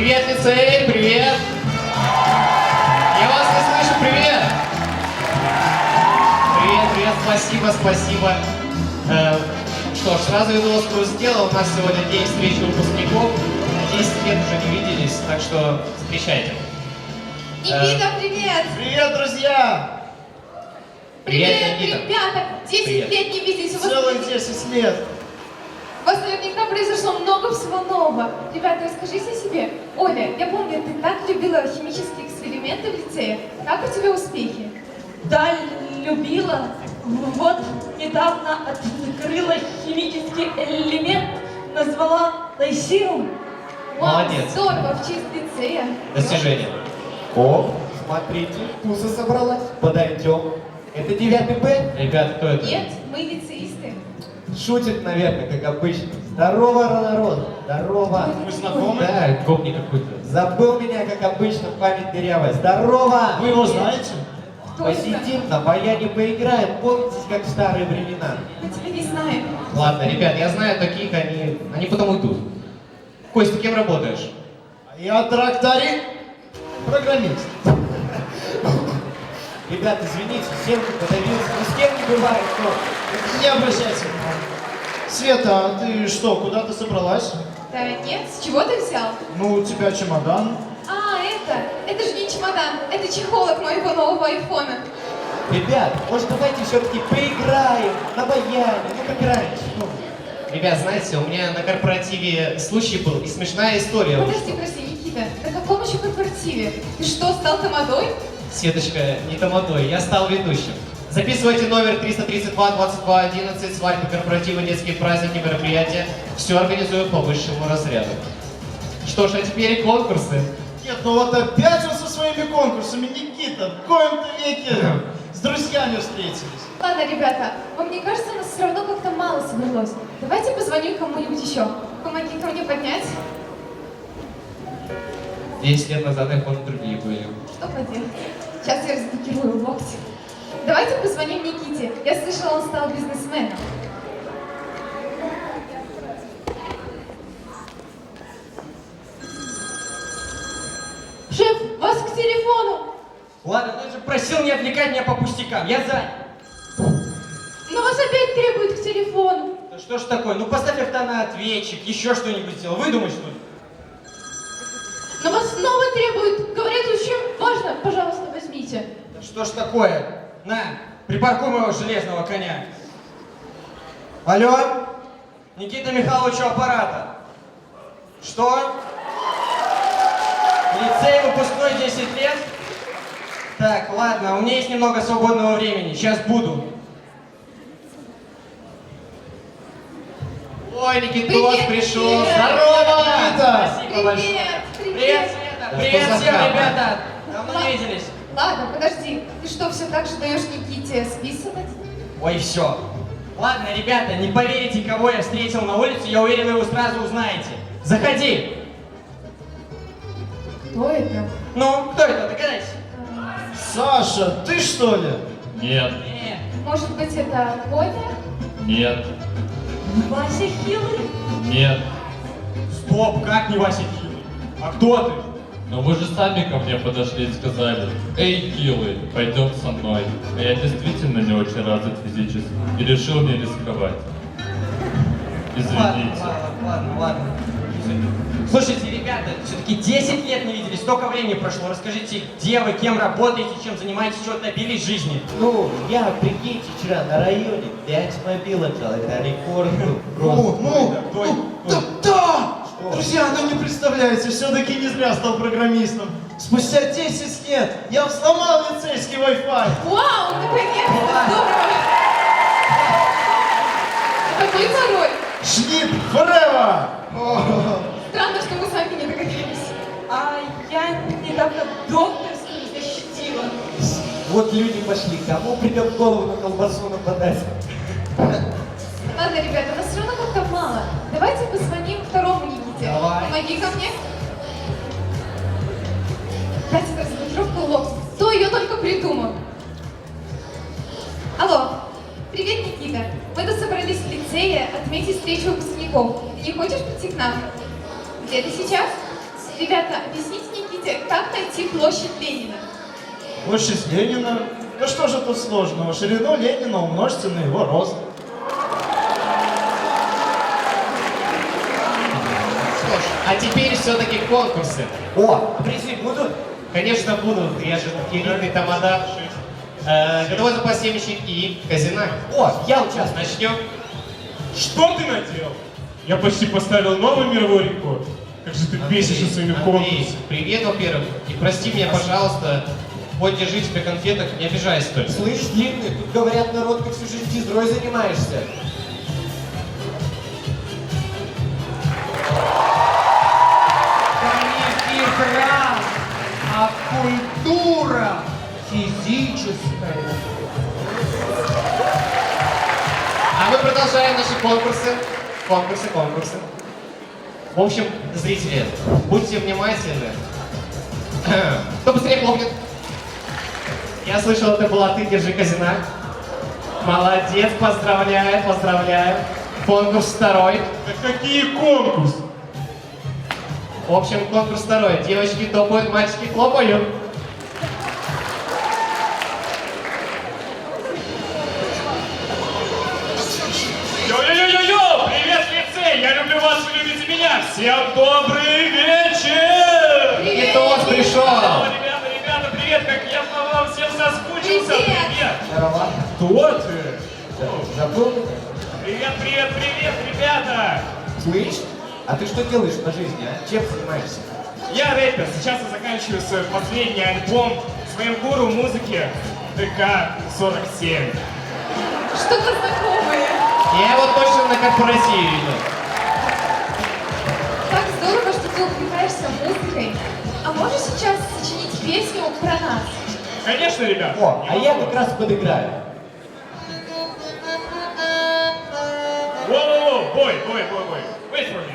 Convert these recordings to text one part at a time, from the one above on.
Привет, лицей, привет! Я вас не слышу, привет! Привет, привет, спасибо. Что ж, сразу веду вас в курс дела. У нас сегодня день встречи выпускников. 10 лет уже не виделись, так что встречайте. Никита, привет! Привет, друзья! Привет, Никита. Ребята! 10 Привет. лет не виделись. Целых 10 лет. У вас наверняка произошло много всего нового. Ребята, расскажите о себе. Оля, я помню, ты так любила химические эксперименты в лицее. Как у тебя успехи? Да, любила. Вот недавно открыла химический элемент, назвала лайсирум. Вау, Молодец. здорово, в честь лицея. Достижение. О, смотрите, туса собралась. Подойдем. Это 9 Б? Ребята, кто это? Нет, мы лицеисты. Шутит, наверное, как обычно. Здорово, народ. Здорово. Мы знакомы? Да, гопник какой-то. Забыл меня, как обычно, память дырявая. Здорово. Вы его знаете? Кто это? Посидим, на баяне поиграем. Помните, как в старые времена? Мы тебя не знаем. Ладно, ребят, я знаю таких, они потом уйдут. Костя, кем работаешь? Я тракторист, программист. Ребят, извините, семки подавился. Ни с кем не бывает, но... Не обращайся. Света, а ты что, куда-то собралась? Да нет, с чего ты взял? Ну, у тебя чемодан. А, это же не чемодан, это чехол от моего нового айфона. Ребят, может, давайте все-таки поиграем на баяне, ну как раньше. Ну. Ребят, знаете, у меня на корпоративе случай был и смешная история. Подожди, Никита, на каком еще корпоративе? Ты что, стал тамадой? Светочка, не тамадой, я стал ведущим. Записывайте номер 332-22-11, свадьбы, корпоративы, детские праздники, мероприятия. Все организую по высшему разряду. Что ж, а теперь и конкурсы. Нет, ну вот опять он со своими конкурсами. Никита, в коем-то веке с друзьями встретились. Ладно, ребята, вам не кажется, нас все равно как-то мало собралось? Давайте позвоню кому-нибудь еще. Помоги ко мне поднять. 10 лет назад айфоны другие были. Что поделать? Сейчас я разблокирую локти. Давайте позвоним Никите. Я слышала, он стал бизнесменом. Шеф, вас к телефону. Ладно, ты же просил не отвлекать меня по пустякам. Я занят. Но вас опять требуют к телефону. Да что ж такое? Ну поставь автоответчик, еще что-нибудь сделай. Выдумай что-нибудь. Но вас снова требуют. Говорят, очень важно. Пожалуйста, возьмите. Да что ж такое? На, припаркуй моего железного коня. Алло? Никита Михайлович у аппарата. Что? Лицей выпускной 10 лет? Так, ладно, у меня есть немного свободного времени. Сейчас буду. Ой, Никитос Привет, пришел. привет. Здорово! Никита! Спасибо большое. Привет, Привет, Света! Да Привет что за всем, храм? ребята! Давно не виделись. Ладно, подожди. Ты что, все так же даешь Никите списывать? Ой, все. Ладно, ребята, не поверите, кого я встретил на улице, я уверен, вы его сразу узнаете. Заходи. Кто это? Ну, кто это? Догадайся. Саша, ты что ли? Нет, Может быть, это Коля? нет, Вася Хилый. нет. Стоп, как не Вася Хилый? А кто ты? Но вы же сами ко мне подошли и сказали: «Эй, Хилый, пойдем со мной». А я действительно не очень развит физически и решил не рисковать. Извините. Ладно. Слушайте, ребята, все-таки 10 лет не виделись, столько времени прошло. Расскажите, где вы, кем работаете, чем занимаетесь, чего добились в жизни? Ну, я, прикиньте, вчера на районе 5 мобилок дал, это рекорд был. Да! Что? Друзья, ну не представляете, все-таки не зря стал программистом. Спустя 10 лет я взломал лицейский Wi-Fi. Вау, наконец-то! Здорово! А какой пароль? Шнип forever! Странно, что мы сами не догадались. А я недавно докторскую защитила. Вот люди пошли, кому придет в голову на колбасу нападать? Ладно, ребята, нас все равно как-то мало. Давайте позвоним второму Никите. Давай. Помоги ко мне. Опять эта разблокировка локти. Кто ее только придумал? Алло. Привет, Никита. Мы тут собрались в лицее отметить встречу выпускников. Ты не хочешь прийти к нам? Где ты сейчас? Ребята, объясните Никите, как найти площадь Ленина? Площадь Ленина? Да что же тут сложного? Ширину Ленина умножьте на его рост. Что ж, а теперь все-таки конкурсы. О, призы будут? Конечно, будут. Я же элитный тамада. Годовой запас семечек и казина. О, я участвую. Начнем. Что ты наделал? Я почти поставил новый мировой рекорд. Как же ты бесишь со своими Андрей, конкурсами. привет, во-первых. И прости меня, пожалуйста. Вот держи тебе конфеток, не обижайся только. Слышь, длинный, тут говорят, народ, ты всю жизнь физрой занимаешься. Это не физра, а культура физическая. А мы продолжаем наши конкурсы. Конкурсы. В общем, зрители, будьте внимательны. Кто быстрее хлопнет? Я слышал, это была ты, держи казина. Молодец, поздравляю. Конкурс второй. Да какие конкурсы? В общем, конкурс второй. Девочки топают, мальчики хлопают. Йо-йо-йо-йо-йо! Привет, лицей! Я люблю вас, вы любите меня! Всем добрый вечер! И тост пришел. О, ребята, привет! Как я по вам всем соскучился! Привет! Здорово. Кто ты? Забыл? Привет, ребята! Слышь, а ты что делаешь по жизни, а? Чем занимаешься? Я рэпер. Сейчас я заканчиваю свой последний альбом с моим гуру музыки ТК-47. Что-то знакомое. Я его точно на корпоративе видел. Так здорово, что ты увлекаешься музыкой. А можешь сейчас сочинить песню про нас? Конечно, ребят. О, а я как раз подыграю. Воу-воу-воу, бой. Wait for me.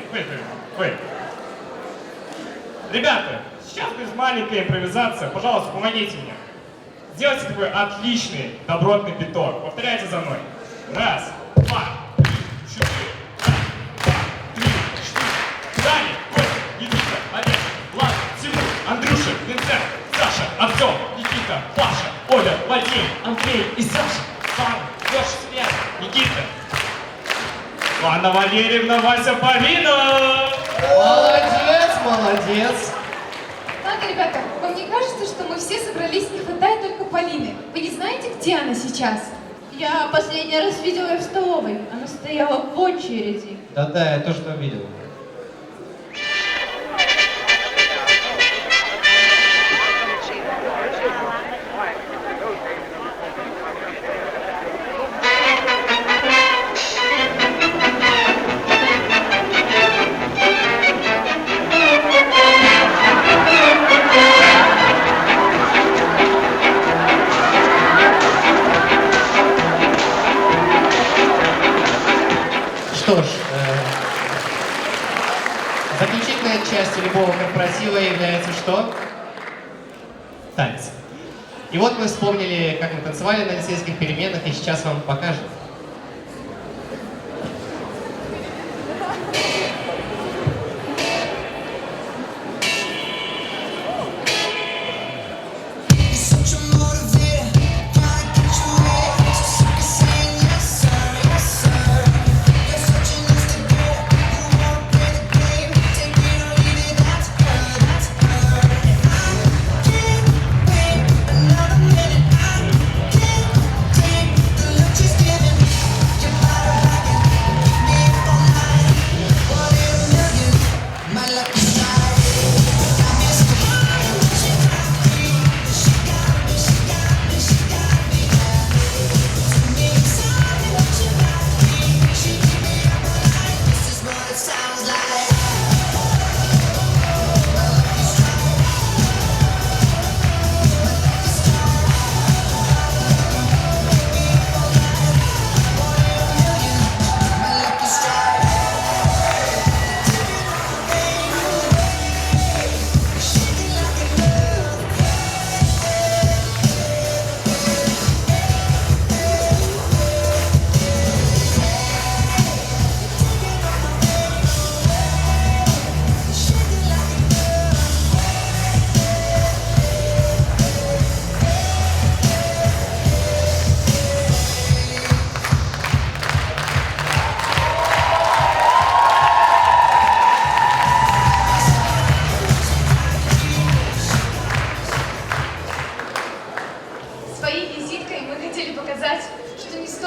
Ребята, сейчас будет маленькая импровизация. Пожалуйста, помогите мне. Сделайте такой отличный, добротный биток. Повторяйте за мной. Раз, два, три, четыре. Раз, два, три, четыре. Далее, Костя, Никита, Олег, Влад, Тимур, Андрюша, Винсент, Саша, Артем, Никита, Паша, Оля, Вадим, Андрей и Саша. Слава, Леша, Свет, Никита. Анна Валерьевна, Вася, Полина! Молодец. Ладно, ребята, вам не кажется, что мы все собрались, не хватает только Полины? Вы не знаете, где она сейчас? Я последний раз видела ее в столовой. Она стояла в очереди. Да, я тоже там видел. Что ж, заключительная часть любого корпоратива является что? Танец. И вот мы вспомнили, как мы танцевали на лицейских переменах, и сейчас вам покажем.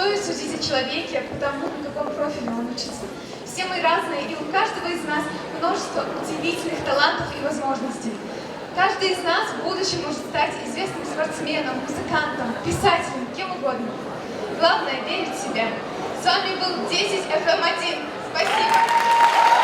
стоит судить о человеке по тому, на каком профиле он учится. Все мы разные, и у каждого из нас множество удивительных талантов и возможностей. Каждый из нас в будущем может стать известным спортсменом, музыкантом, писателем, кем угодно. Главное — верить в себя. С вами был 10FM1. Спасибо.